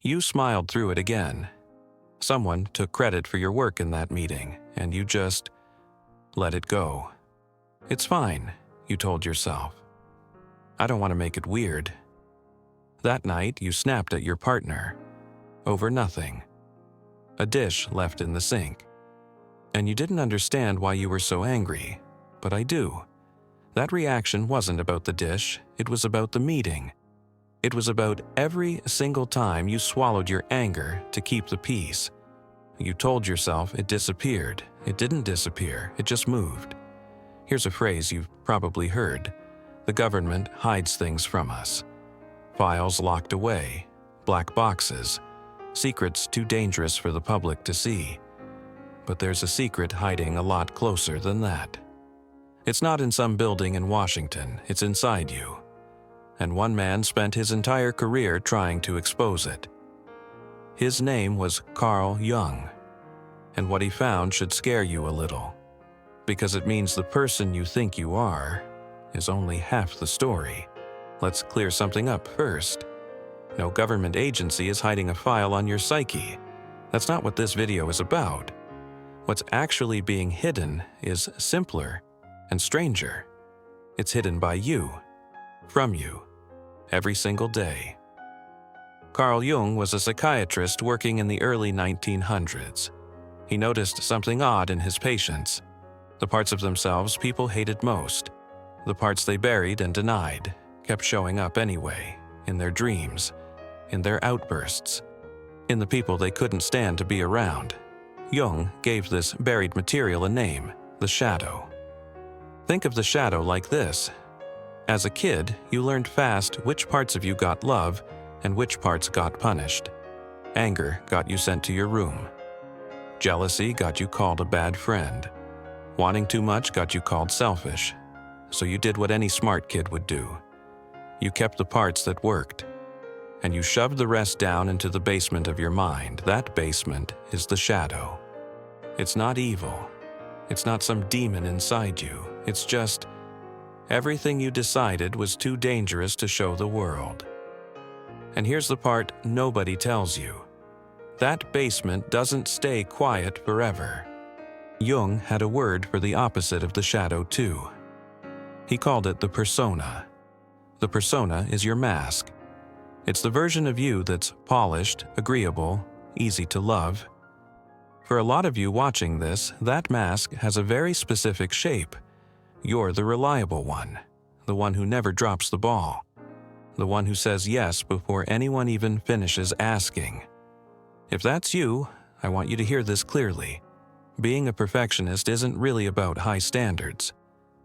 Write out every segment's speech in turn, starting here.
You smiled through it again. Someone took credit for your work in that meeting, and you just let it go. It's fine, you told yourself. I don't want to make it weird. That night, you snapped at your partner over nothing. A dish left in the sink. And you didn't understand why you were so angry, but I do. That reaction wasn't about the dish, it was about the meeting. It was about every single time you swallowed your anger to keep the peace. You told yourself it disappeared. It didn't disappear, it just moved. Here's a phrase you've probably heard. The government hides things from us. Files locked away, black boxes, secrets too dangerous for the public to see. But there's a secret hiding a lot closer than that. It's not in some building in Washington, it's inside you. And one man spent his entire career trying to expose it. His name was Carl Jung, and what he found should scare you a little, because it means the person you think you are is only half the story. Let's clear something up first. No government agency is hiding a file on your psyche. That's not what this video is about. What's actually being hidden is simpler and stranger. It's hidden by you, from you, every single day. Carl Jung was a psychiatrist working in the early 1900s. He noticed something odd in his patients. The parts of themselves people hated most, the parts they buried and denied, kept showing up anyway, in their dreams, in their outbursts, in the people they couldn't stand to be around. Jung gave this buried material a name, the shadow. Think of the shadow like this. As a kid, you learned fast which parts of you got love and which parts got punished. Anger got you sent to your room. Jealousy got you called a bad friend. Wanting too much got you called selfish. So you did what any smart kid would do. You kept the parts that worked, and you shoved the rest down into the basement of your mind. That basement is the shadow. It's not evil. It's not some demon inside you. It's just everything you decided was too dangerous to show the world. And here's the part nobody tells you. That basement doesn't stay quiet forever. Jung had a word for the opposite of the shadow too. He called it the persona. The persona is your mask. It's the version of you that's polished, agreeable, easy to love. For a lot of you watching this, that mask has a very specific shape. You're the reliable one, the one who never drops the ball, the one who says yes before anyone even finishes asking. If that's you, I want you to hear this clearly. Being a perfectionist isn't really about high standards.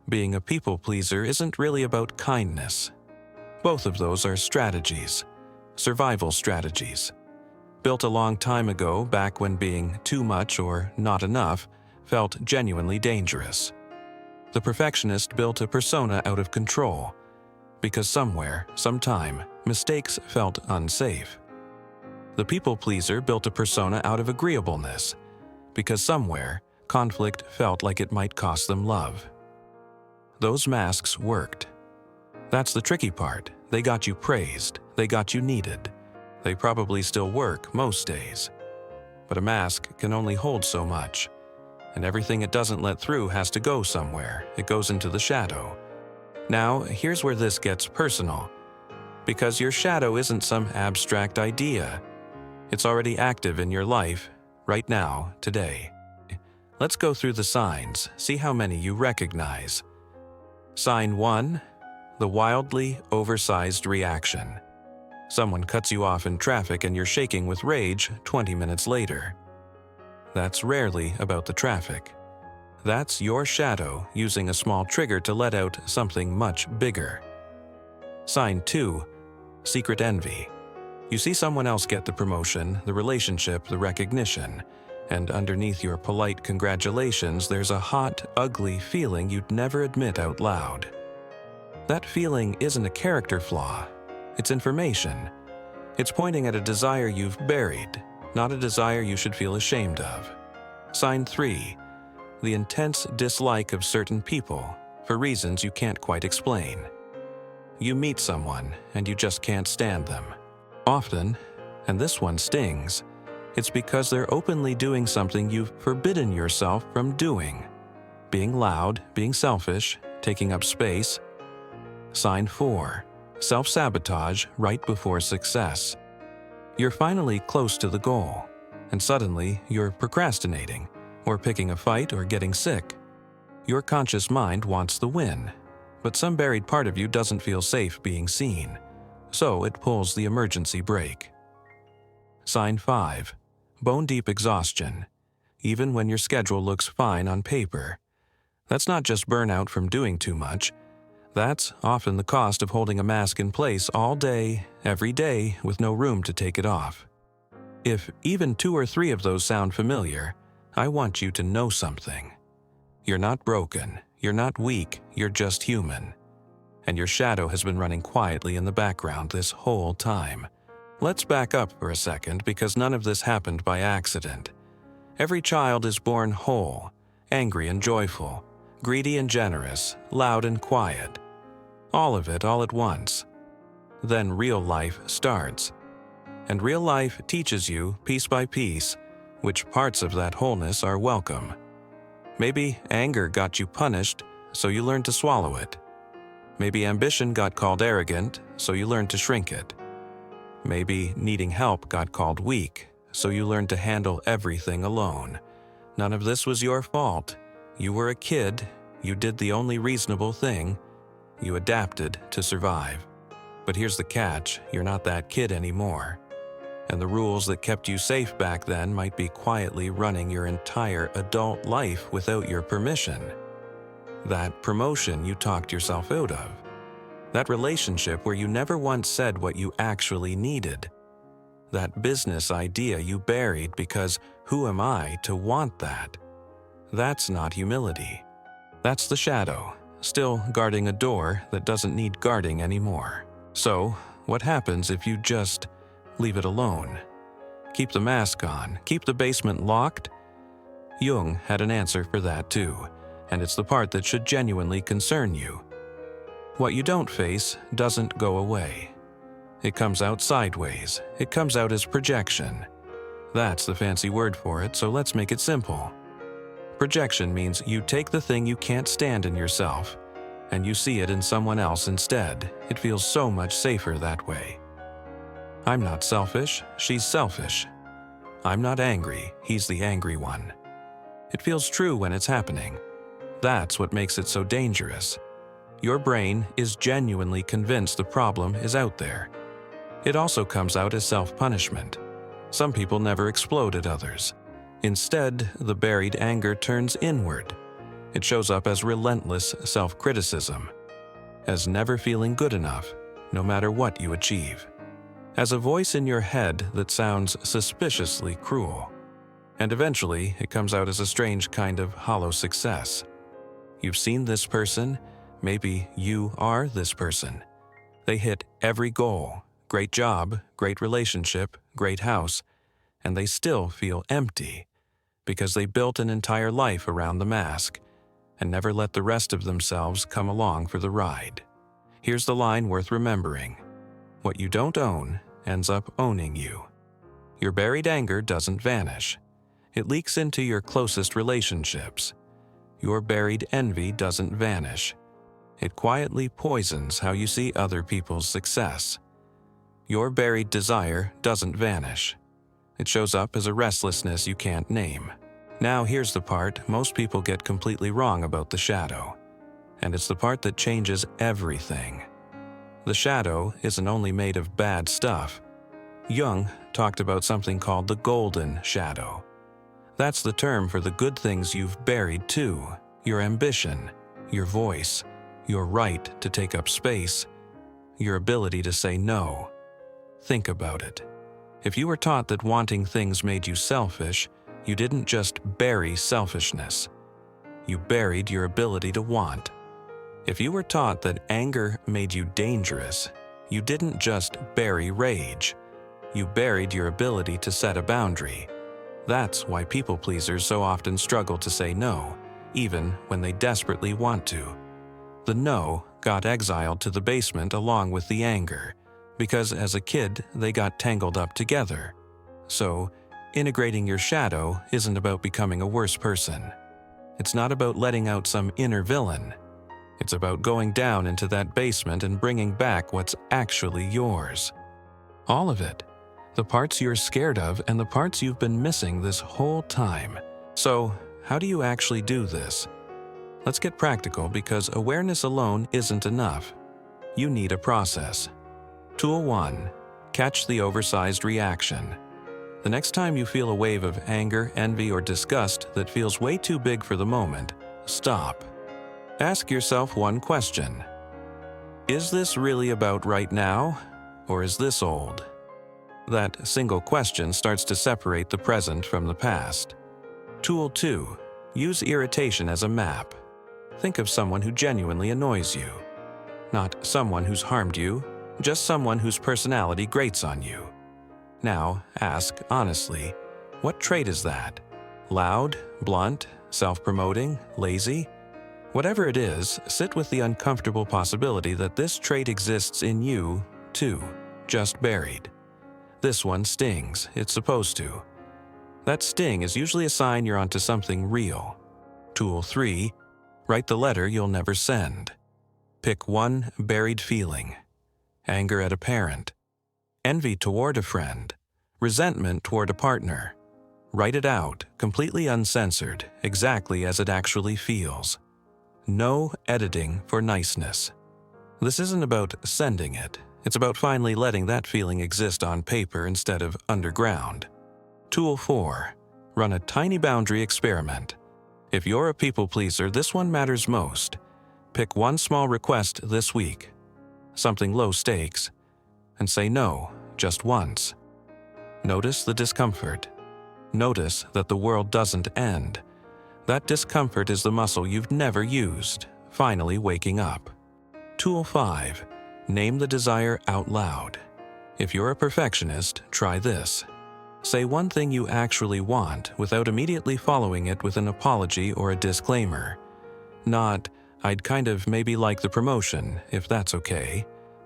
Being a people pleaser isn't really about kindness. Both of those are strategies, survival strategies, built a long time ago back when being too much or not enough felt genuinely dangerous. The perfectionist built a persona out of control, because somewhere, sometime, mistakes felt unsafe. The people pleaser built a persona out of agreeableness, because somewhere, conflict felt like it might cost them love. Those masks worked. That's the tricky part. They got you praised. They got you needed. They probably still work most days. But a mask can only hold so much, and everything it doesn't let through has to go somewhere. It goes into the shadow. Now, here's where this gets personal. Because your shadow isn't some abstract idea. It's already active in your life, right now, today. Let's go through the signs, see how many you recognize. Sign 1, the wildly oversized reaction. Someone cuts you off in traffic and you're shaking with rage 20 minutes later. That's rarely about the traffic. That's your shadow using a small trigger to let out something much bigger. Sign 2, secret envy. You see someone else get the promotion, the relationship, the recognition, and underneath your polite congratulations, there's a hot, ugly feeling you'd never admit out loud. That feeling isn't a character flaw. It's information. It's pointing at a desire you've buried, not a desire you should feel ashamed of. Sign 3, the intense dislike of certain people for reasons you can't quite explain. You meet someone and you just can't stand them. Often, And this one stings. It's because they're openly doing something you've forbidden yourself from doing. Being loud, being selfish, taking up space. Sign 4. Self-sabotage right before success. You're finally close to the goal, and suddenly you're procrastinating, or picking a fight or getting sick. Your conscious mind wants the win, but some buried part of you doesn't feel safe being seen, so it pulls the emergency brake. Sign 5. Bone-deep exhaustion, even when your schedule looks fine on paper. That's not just burnout from doing too much. That's often the cost of holding a mask in place all day, every day, with no room to take it off. If even 2 or 3 of those sound familiar, I want you to know something. You're not broken, you're not weak, you're just human. And your shadow has been running quietly in the background this whole time. Let's back up for a second, because none of this happened by accident. Every child is born whole, angry and joyful, greedy and generous, loud and quiet. All of it all at once. Then real life starts. And real life teaches you, piece by piece, which parts of that wholeness are welcome. Maybe anger got you punished, so you learned to swallow it. Maybe ambition got called arrogant, so you learned to shrink it. Maybe needing help got called weak, so you learned to handle everything alone. None of this was your fault. You were a kid, you did the only reasonable thing, you adapted to survive. But here's the catch, you're not that kid anymore. And the rules that kept you safe back then might be quietly running your entire adult life without your permission. That promotion you talked yourself out of. That relationship where you never once said what you actually needed. That business idea you buried because who am I to want that? That's not humility. That's the shadow, still guarding a door that doesn't need guarding anymore. So, what happens if you just leave it alone? Keep the mask on, keep the basement locked? Jung had an answer for that too, and it's the part that should genuinely concern you. What you don't face doesn't go away. It comes out sideways. It comes out as projection. That's the fancy word for it, so let's make it simple. Projection means you take the thing you can't stand in yourself, and you see it in someone else instead. It feels so much safer that way. I'm not selfish, she's selfish. I'm not angry, he's the angry one. It feels true when it's happening. That's what makes it so dangerous. Your brain is genuinely convinced the problem is out there. It also comes out as self-punishment. Some people never explode at others. Instead, the buried anger turns inward. It shows up as relentless self-criticism, as never feeling good enough, no matter what you achieve, as a voice in your head that sounds suspiciously cruel. And eventually, it comes out as a strange kind of hollow success. You've seen this person, maybe you are this person. They hit every goal, great job, great relationship, great house, and they still feel empty because they built an entire life around the mask and never let the rest of themselves come along for the ride. Here's the line worth remembering. What you don't own ends up owning you. Your buried anger doesn't vanish. It leaks into your closest relationships. Your buried envy doesn't vanish. It quietly poisons how you see other people's success. Your buried desire doesn't vanish. It shows up as a restlessness you can't name. Now here's the part most people get completely wrong about the shadow. And it's the part that changes everything. The shadow isn't only made of bad stuff. Jung talked about something called the golden shadow. That's the term for the good things you've buried too. Your ambition, your voice, your right to take up space, your ability to say no. Think about it. If you were taught that wanting things made you selfish, you didn't just bury selfishness. You buried your ability to want. If you were taught that anger made you dangerous, you didn't just bury rage. You buried your ability to set a boundary. That's why people pleasers so often struggle to say no, even when they desperately want to. The no got exiled to the basement along with the anger, because as a kid, they got tangled up together. So, integrating your shadow isn't about becoming a worse person. It's not about letting out some inner villain. It's about going down into that basement and bringing back what's actually yours. All of it. The parts you're scared of and the parts you've been missing this whole time. So, how do you actually do this? Let's get practical because awareness alone isn't enough. You need a process. Tool 1. Catch the oversized reaction. The next time you feel a wave of anger, envy, or disgust that feels way too big for the moment, stop. Ask yourself one question. Is this really about right now, or is this old? That single question starts to separate the present from the past. Tool 2. Use irritation as a map. Think of someone who genuinely annoys you. Not someone who's harmed you, just someone whose personality grates on you. Now, ask honestly, what trait is that? Loud, blunt, self-promoting, lazy? Whatever it is, sit with the uncomfortable possibility that this trait exists in you, too, just buried. This one stings, it's supposed to. That sting is usually a sign you're onto something real. Tool 3. Write the letter you'll never send. Pick one buried feeling. Anger at a parent. Envy toward a friend. Resentment toward a partner. Write it out, completely uncensored, exactly as it actually feels. No editing for niceness. This isn't about sending it. It's about finally letting that feeling exist on paper instead of underground. Tool 4. Run a tiny boundary experiment. If you're a people pleaser, this one matters most. Pick one small request this week, something low stakes, and say no just once. Notice the discomfort. Notice that the world doesn't end. That discomfort is the muscle you've never used, finally waking up. Tool 5. Name the desire out loud. If you're a perfectionist, try this. Say one thing you actually want without immediately following it with an apology or a disclaimer. Not, I'd kind of maybe like the promotion, if that's okay.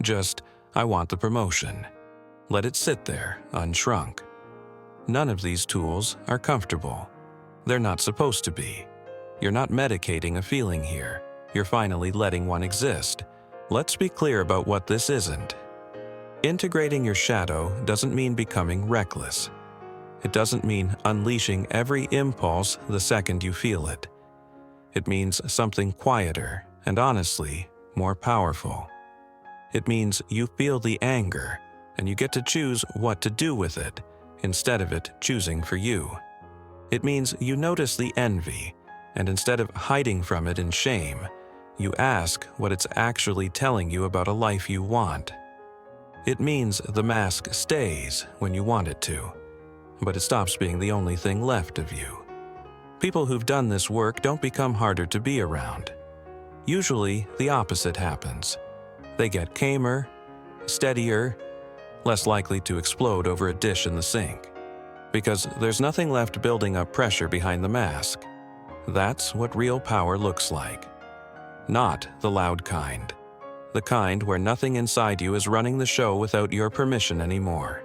Just, I want the promotion. Let it sit there, unshrunk. None of these tools are comfortable. They're not supposed to be. You're not medicating a feeling here. You're finally letting one exist. Let's be clear about what this isn't. Integrating your shadow doesn't mean becoming reckless. It doesn't mean unleashing every impulse the second you feel it. It means something quieter and honestly more powerful. It means you feel the anger and you get to choose what to do with it instead of it choosing for you. It means you notice the envy and instead of hiding from it in shame, you ask what it's actually telling you about a life you want. It means the mask stays when you want it to, but it stops being the only thing left of you. People who've done this work don't become harder to be around. Usually, the opposite happens. They get calmer, steadier, less likely to explode over a dish in the sink. Because there's nothing left building up pressure behind the mask. That's what real power looks like. Not the loud kind. The kind where nothing inside you is running the show without your permission anymore.